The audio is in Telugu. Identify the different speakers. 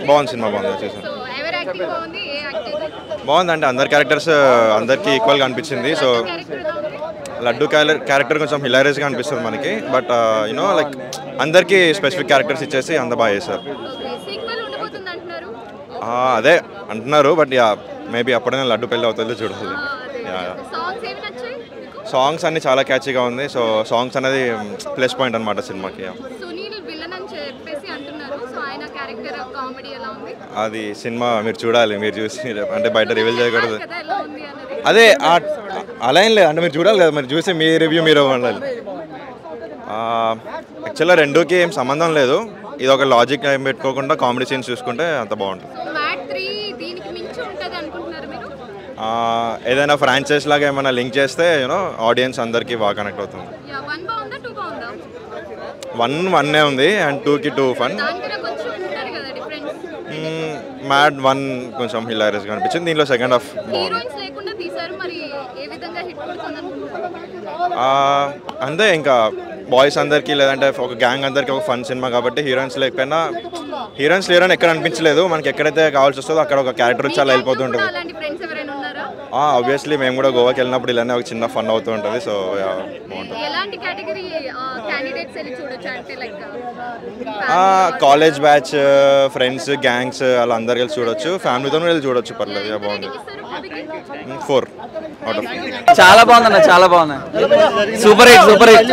Speaker 1: బాగుంది సినిమా బాగుంది చూసాను. బాగుంది అంటే అందరి క్యారెక్టర్స్ అందరికీ ఈక్వల్గా అనిపించింది. సో లడ్డు క్యారెక్టర్ కొంచెం హిలారియస్గా అనిపిస్తుంది మనకి. బట్ యూనో లైక్ అందరికీ స్పెసిఫిక్ క్యారెక్టర్స్ ఇచ్చేసి అంత బాగా చేశారు. అదే అంటున్నారు. బట్ యా మేబీ అప్పుడైనా లడ్డు పెళ్ళి అవుతుందో చూడాలి. సాంగ్స్ అన్ని చాలా క్యాచీగా ఉంది. సో సాంగ్స్ అనేది ప్లస్ పాయింట్ అనమాట సినిమాకి. అది సినిమా మీరు చూడాలి. మీరు చూసి అంటే బయట రివీల్ చేయకూడదు. అదే అలా ఏం లేదు అంటే మీరు చూడాలి కదా, మీరు చూసి మీ రివ్యూ మీరు ఉండాలి. యాక్చువల్గా రెండుకి ఏం సంబంధం లేదు. ఇది ఒక లాజిక్ ఏం పెట్టుకోకుండా కామెడీ సీన్స్ చూసుకుంటే అంత బాగుంటుంది. ఏదైనా ఫ్రాంచైజ్ లాగా ఏమైనా లింక్ చేస్తే యూనో ఆడియన్స్ అందరికీ బాగా కనెక్ట్ అవుతుంది. 1 ఉంది అండ్ 2కి 2 ఫన్. మ్యాడ్ 1 కొంచెం హిలారియస్గా అనిపించింది. దీనిలో సెకండ్ హాఫ్ బాగుంది. అంతే ఇంకా బాయ్స్ అందరికీ లేదంటే ఒక గ్యాంగ్ అందరికీ ఒక ఫన్ సినిమా కాబట్టి హీరోయిన్స్ లేకపోయినా హీరోయిన్స్ లేరని ఎక్కడ అనిపించలేదు. మనకి ఎక్కడైతే కావాల్సి వస్తుందో అక్కడ ఒక క్యారెక్టర్ వచ్చి అలా వెళ్ళిపోతుంటుంది. ఆబ్వియస్లీ మేము కూడా గోవాకి వెళ్ళినప్పుడు ఇలానే ఒక చిన్న ఫన్ అవుతూ ఉంటుంది. So college batch friends gangs అలా అందరు కలిసి చూడొచ్చు. ఫ్యామిలీతో వెళ్ళి చూడొచ్చు. పర్లేదు బాగుంది. 4 అవుట్ ఆఫ్.
Speaker 2: చాలా బాగుందన్న, చాలా బాగుంది. Super hit.